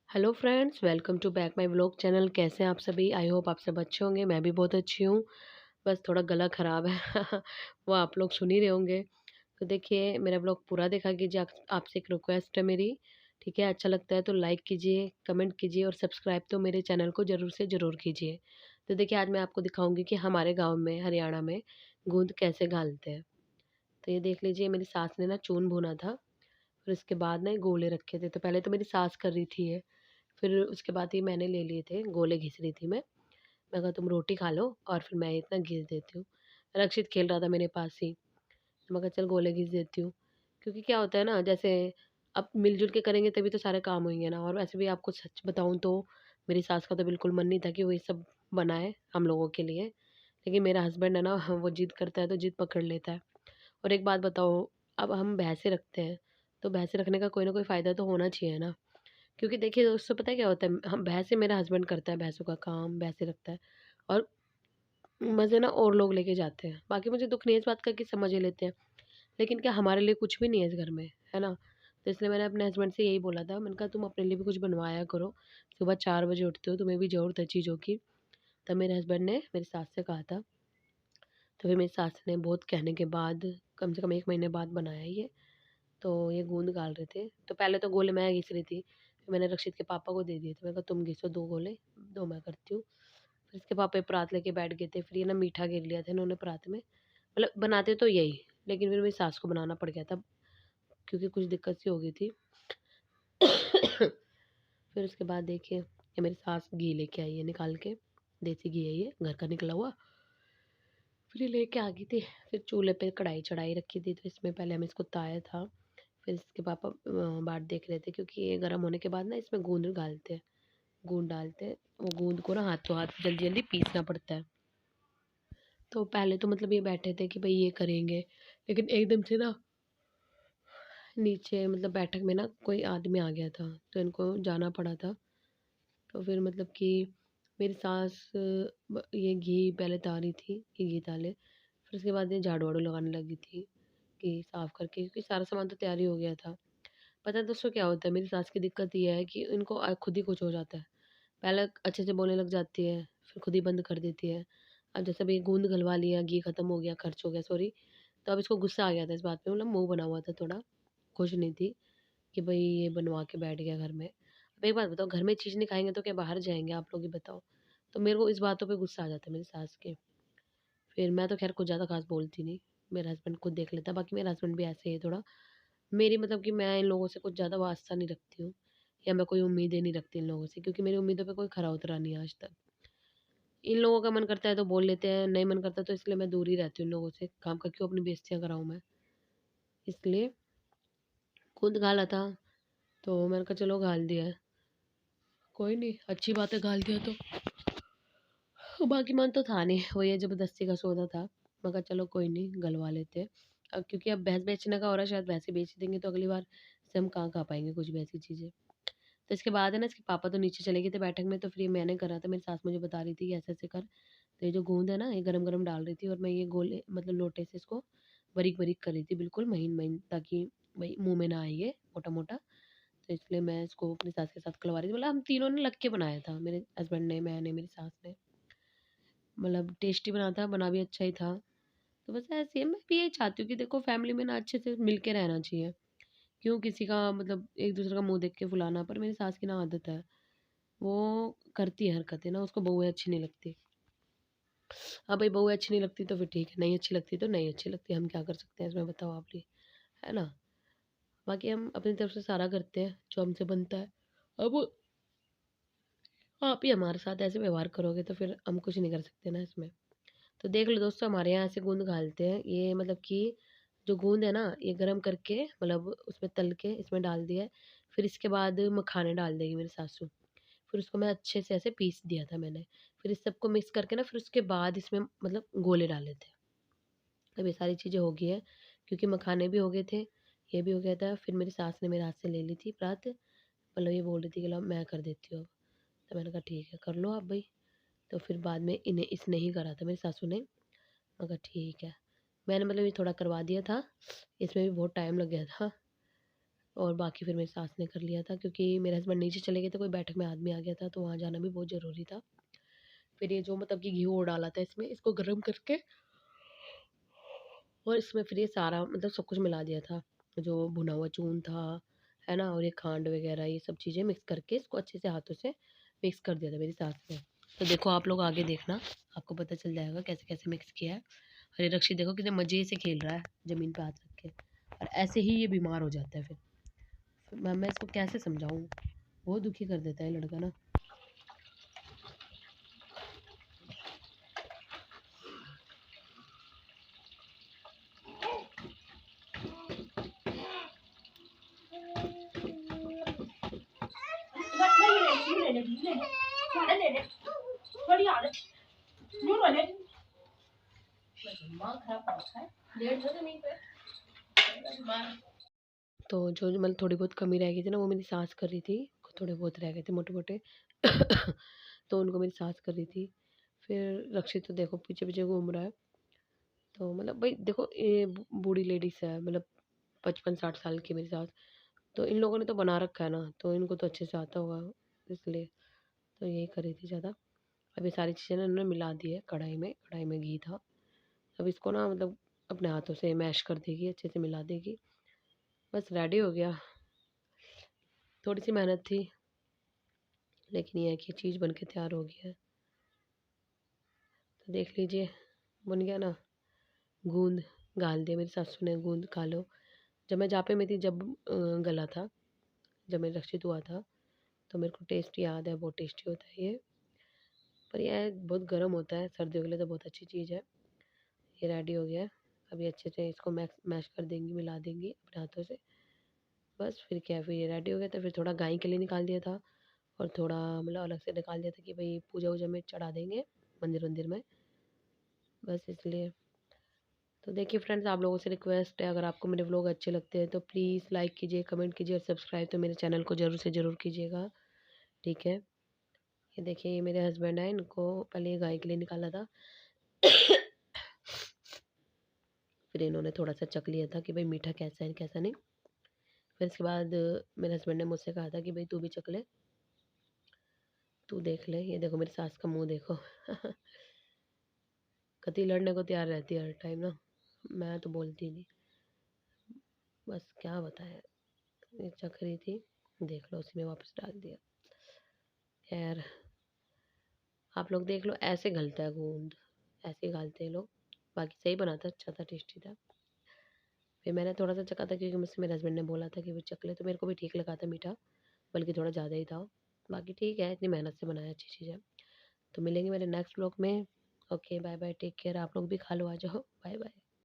Hello friends, welcome to back my vlog channel. कैसे हैं आप सभी? आई होप आप सब अच्छे होंगे। मैं भी बहुत अच्छी हूँ। बस थोड़ा गला ख़राब है वो आप लोग सुन ही रहे होंगे। तो देखिए, मेरा व्लॉग पूरा देखा कीजिए। आपसे एक रिक्वेस्ट है मेरी, ठीक है? अच्छा लगता है तो लाइक कीजिए, कमेंट कीजिए और सब्सक्राइब तो मेरे चैनल को ज़रूर से ज़रूर कीजिए। तो देखिए, आज मैं आपको दिखाऊँगी कि हमारे गाँव में, हरियाणा में गूँद कैसे घालते हैं। तो ये देख लीजिए, मेरी सास ने ना चून भुना था, फिर उसके बाद ना ये गोले रखे थे। तो पहले तो मेरी सास कर रही थी ये, फिर उसके बाद ये मैंने ले लिए थे, गोले घिस रही थी मैं। मैं कहा तुम रोटी खा लो और फिर मैं इतना घिस देती हूँ। रक्षित खेल रहा था मेरे पास ही, तो मैं कहा चल गोले घिस देती हूँ। क्योंकि क्या होता है ना, जैसे अब मिल-जुल के करेंगे तभी तो सारे काम होंगे ना। और वैसे भी आपको सच बताऊँ तो मेरी सास का तो बिल्कुल मन नहीं था कि वो ये सब बनाए हम लोगों के लिए। लेकिन मेरा हस्बैंड है ना वो ज़िद करता है तो ज़िद पकड़ लेता है। और एक बात बताओ, अब हम भैंसें रखते हैं, तो भैंसें रखने का कोई ना कोई फ़ायदा तो होना चाहिए ना। क्योंकि देखिए दोस्तों, पता है क्या होता है, हम भैंसे मेरा हस्बैंड करता है, भैंसों का काम भैंसे रखता है और मज़े ना और लोग लेके जाते हैं। बाकी मुझे दुःख नहीं है इस बात का कि सब मज़े लेते हैं, लेकिन क्या हमारे लिए कुछ भी नहीं है इस घर में, है ना? तो इसलिए मैंने अपने हस्बैंड से यही बोला था, मैंने कहा तुम अपने लिए भी कुछ बनवाया करो। सुबह 4 बजे उठते हो, तुम्हें भी ज़रूरत है चीज़ों की। तब मेरे हस्बैंड ने मेरी सास से कहा था, तो फिर मेरी सास ने बहुत कहने के बाद कम से कम 1 महीने बाद बनाया ये। तो ये गूँद गाल रहे थे, तो पहले तो गोले मैं घिस रही थी, फिर मैंने रक्षित के पापा को दे दिए थे। मैंने कहा तुम घिसो 2 गोले, 2 मैं करती हूँ। फिर इसके पापा परात लेके बैठ गए थे, फिर ये ना मीठा घेर लिया था इन्होंने परात में। मतलब बनाते तो यही, लेकिन फिर मेरी सास को बनाना पड़ गया था, क्योंकि कुछ दिक्कत सी हो गई थी। फिर उसके बाद देखिए, ये मेरी सास घी लेके आई है निकाल के, देसी घी है ये, घर का निकला हुआ। फिर ये लेके आ गई थी, फिर चूल्हे पे कढ़ाई चढ़ाई रखी थी, तो इसमें पहले हमें इसको ताया था। फिर इसके पापा बाट देख रहे थे, क्योंकि ये गर्म होने के बाद ना इसमें गूंद डालते हैं, गूंद डालते हैं। वो गूंद को ना हाथों हाथ जल्दी जल्दी पीसना पड़ता है। तो पहले तो मतलब ये बैठे थे कि भाई ये करेंगे, लेकिन एकदम से ना नीचे मतलब बैठक में ना कोई आदमी आ गया था, तो इनको जाना पड़ा था। तो फिर मतलब कि मेरी सास ये घी पहले तारी थी कि घी डाले, फिर उसके बाद ये झाड़ू वाड़ू लगाने लगी थी कि साफ करके, क्योंकि सारा सामान तो तैयार ही हो गया था। पता है दोस्तों क्या होता है, मेरी सास की दिक्कत ये है कि इनको खुद ही कुछ हो जाता है। पहले अच्छे से बोलने लग जाती है, फिर खुद ही बंद कर देती है। अब जैसे अभी गूंद गलवा लिया, घी खत्म हो गया, खर्च हो गया, सॉरी। तो अब इसको गुस्सा आ गया था इस बात पे, मतलब मुंह बना हुआ था थोड़ा, खुश नहीं थी कि भाई ये बनवा के बैठ गया घर में। अब एक बात बताओ, घर में चीज़ नहीं खाएंगे तो क्या बाहर जाएंगे? आप लोग ही बताओ। तो मेरे को इस बातों पे गुस्सा आ जाता है मेरी सास के। फिर मैं तो खैर कुछ ज़्यादा खास बोलती नहीं, मेरा हस्बैंड खुद देख लेता है। बाकी मेरा हस्बैंड भी ऐसे ही है थोड़ा। मेरी मतलब कि मैं इन लोगों से कुछ ज़्यादा वास्ता नहीं रखती हूँ, या मैं कोई उम्मीदें नहीं रखती इन लोगों से, क्योंकि मेरी उम्मीदों पे कोई खरा उतरा नहीं है आज तक। इन लोगों का मन करता है तो बोल लेते हैं, नहीं मन करता तो इसलिए मैं दूर ही रहती हूँ इन लोगों से। काम का क्यों अपनी बेइज़्तियाँ कराऊँ मैं? इसलिए खुद घाला था, तो मैंने कहा चलो घाल दिया है। कोई नहीं, अच्छी बात है घाल दिया तो। बाकी मन तो था नहीं, वो ये ज़बरदस्ती का सौदा था। मैं कहा चलो कोई नहीं, गलवा लेते हैं। अब क्योंकि अब भैंस बेचने का हो रहा है, शायद भैंसें बेच देंगे तो अगली बार से हम कहाँ खा पाएँगे कुछ भी ऐसी चीज़ें। तो इसके बाद है ना, इसके पापा तो नीचे चले गए थे बैठक में, तो फिर ये मैंने करा था। मेरी सास मुझे बता रही थी कि ऐसे-ऐसे कर। तो ये जो गूँद है ना, ये गरम-गरम डाल रही थी और मैं ये गोले मतलब लोटे से इसको बारीक-बारीक कर रही थी, बिल्कुल महीन-महीन, ताकि भई मुँह में ना आए ये मोटा-मोटा। तो इसलिए मैं इसको अपनी सास के साथ खिलवा रही थी। मतलब हम तीनों ने लग के बनाया था, मेरे हस्बैंड ने, मैंने, मेरी सास ने। मतलब टेस्टी बना था, बना भी अच्छा ही था। तो बस ऐसे ही मैं भी यही चाहती हूँ कि देखो फैमिली में ना अच्छे से मिल के रहना चाहिए। क्यों किसी का मतलब एक-दूसरे का मुँह देख के फुलाना। पर मेरी सास की ना आदत है, वो करती है हरकतें ना, उसको बहुएँ अच्छी नहीं लगती। हाँ भाई, बहुएँ अच्छी नहीं लगती तो फिर ठीक है, नहीं अच्छी लगती तो नहीं अच्छी लगती, हम क्या कर सकते हैं इसमें बताओ आप ही, है ना? बाकी हम अपनी तरफ से सारा करते हैं जो हमसे बनता है। अब आप ही हमारे साथ ऐसे व्यवहार करोगे तो फिर हम कुछ नहीं कर सकते ना इसमें। तो देख लो दोस्तों, हमारे यहाँ ऐसे गूंद घालते हैं। ये मतलब कि जो गूंद है ना, ये गरम करके मतलब उसमें तल के इसमें डाल दिया है। फिर इसके बाद मखाने डाल देगी मेरी सासू। फिर उसको मैं अच्छे से ऐसे पीस दिया था मैंने। फिर इस सबको मिक्स करके ना, फिर उसके बाद इसमें मतलब गोले डाले थे। अब ये सारी चीज़ें हो गई है, क्योंकि मखाने भी हो गए थे, ये भी हो गया था। फिर मेरी सास ने मेरे हाथ से ले ली थी परात, मतलब ये बोल रही थी कि लो मैं कर देती हूँ अब। तो मैंने कहा ठीक है, कर लो आप भाई। तो फिर बाद में इन्हें इसने ही करा था, मेरी सासू ने। मैं कहा ठीक है। मैंने मतलब ये थोड़ा करवा दिया था, इसमें भी बहुत टाइम लग गया था। और बाकी फिर मेरी सास ने कर लिया था, क्योंकि मेरे हस्बैंड नीचे चले गए थे, कोई बैठक में आदमी आ गया था, तो वहाँ जाना भी बहुत ज़रूरी था। फिर ये जो मतलब कि घी और डाला था इसमें, इसको गरम करके और इसमें फिर ये सारा मतलब सब कुछ मिला दिया था। जो भुना हुआ चून था, है ना? और ये खांड वगैरह ये सब चीज़ें मिक्स करके इसको अच्छे से हाथों से मिक्स कर दिया था मेरी सास ने। तो देखो आप लोग आगे देखना, आपको पता चल जाएगा कैसे-कैसे मिक्स किया है। और ये रक्षी देखो कितने मज़े से खेल रहा है ज़मीन पे हाथ रख के, और ऐसे ही ये बीमार हो जाता है फिर। मैं इसको कैसे समझाऊँ? बहुत दुखी कर देता है ये लड़का ना। तो जो जो मतलब थोड़ी बहुत कमी रह गई थी ना, वो मेरी सास कर रही थी। थोड़े बहुत रह गए थे मोटे-मोटे। तो उनको मेरी सास कर रही थी। फिर रक्षित तो देखो पीछे-पीछे घूम रहा है। तो मतलब भई देखो ये बूढ़ी लेडीज़ है, मतलब 55-60 साल की मेरी सास। तो इन लोगों ने तो बना रखा है ना, तो इनको तो अच्छे से आता होगा, इसलिए। तो यही कर रही थी ज़्यादा। अब ये सारी चीज़ें ना इन्होंने मिला दी है कढ़ाई में घी था। अब इसको ना मतलब अपने हाथों से मैश कर देगी, अच्छे से मिला देगी। बस रेडी हो गया। थोड़ी-सी मेहनत थी, लेकिन ये है कि चीज़ बन के तैयार हो गया है। तो देख लीजिए, बन गया ना। गूँद गाल दिया, मेरी सासू ने गूँद खा लो। जब मैं जापे में थी, जब गला था, जब मैं रक्षित हुआ था, तो मेरे को टेस्ट याद है, बहुत टेस्टी होता है ये। पर ये है बहुत गर्म होता है, सर्दियों के लिए तो बहुत अच्छी चीज़ है। ये रेडी हो गया है। अभी अच्छे से इसको मैश कर देंगी, मिला देंगी अपने हाथों से। बस फिर क्या है, फिर ये रेडी हो गया, तो फिर थोड़ा गाय के लिए निकाल दिया था, और थोड़ा मतलब अलग से निकाल दिया था कि भई पूजा-वूजा में चढ़ा देंगे मंदिर-वंदिर में, बस इसलिए। तो देखिए फ्रेंड्स, आप लोगों से रिक्वेस्ट है, अगर आपको मेरे व्लॉग अच्छे लगते हैं तो प्लीज़ लाइक कीजिए, कमेंट कीजिए और सब्सक्राइब तो मेरे चैनल को ज़रूर से ज़रूर कीजिएगा, ठीक है? ये देखिए ये मेरे हस्बैंड हैं, इनको पहले ये गाय के लिए निकाला था। फिर इन्होंने थोड़ा-सा चख लिया था कि भई मीठा कैसा है, कैसा नहीं। फिर इसके बाद मेरे हस्बैंड ने मुझसे कहा था कि भई तू भी चख ले, तू देख ले। ये देखो मेरी सास का मुँह देखो। कतई लड़ने को तैयार रहती है हर टाइम ना, मैं तो बोलती नहीं। बस क्या बताएँ, ये चख रही थी, देख लो उसी में वापस डाल दिया। खैर, आप लोग देख लो, ऐसे गलता है गोंद, ऐसे ही गालते हैं लोग। बाकी सही बना था, अच्छा था, टेस्टी था। फिर मैंने थोड़ा-सा चखा था, क्योंकि मुझसे मेरे हस्बैंड ने बोला था कि वो चख ले, तो मेरे को भी ठीक लगा था मीठा, बल्कि थोड़ा ज़्यादा ही था। बाकी ठीक है, इतनी मेहनत से बनाया, अच्छी चीज़ है। तो मिलेंगे मेरे नेक्स्ट व्लॉग में। Okay, bye bye, take care. आप लोग भी खा लो, आ जाओ। Bye bye.